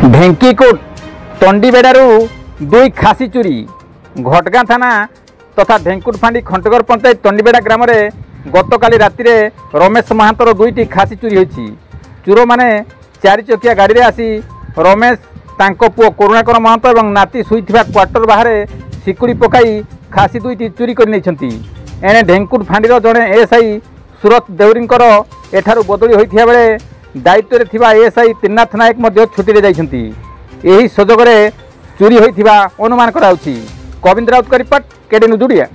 ढेंकीकोट तंडीबेड़ारू दुई खासी चोरी घटगाँ थाना तथा ढेंकुटफांडी खंटगर पंचायत तंडीबेड़ा ग्राम में गतकाली राति रमेश महांतर दुईटी खासी चोरी होती। चोर मैंने चारि चकिया गाड़ी में आसी रमेश तांको पुओ करुणाकर महांत और नाती शुईथिबा क्वार्टर बाहर सिकुड़ी पकाई खासी दुईटी चोरी कर नहीं। एने ढेंकुटफांडी जड़े एएसआई सुरत देउरींकर एठारू बदली होइथिया बेले दायित्व थिबा एएसआई त्रिनाथ नायक छुट्टी रे जाइछंती। एही सुजोग रे चोरी होइथिबा अनुमान कराउछि। गोविंद राउत का रिपोर्ट, केडी न्यूज ओडिया।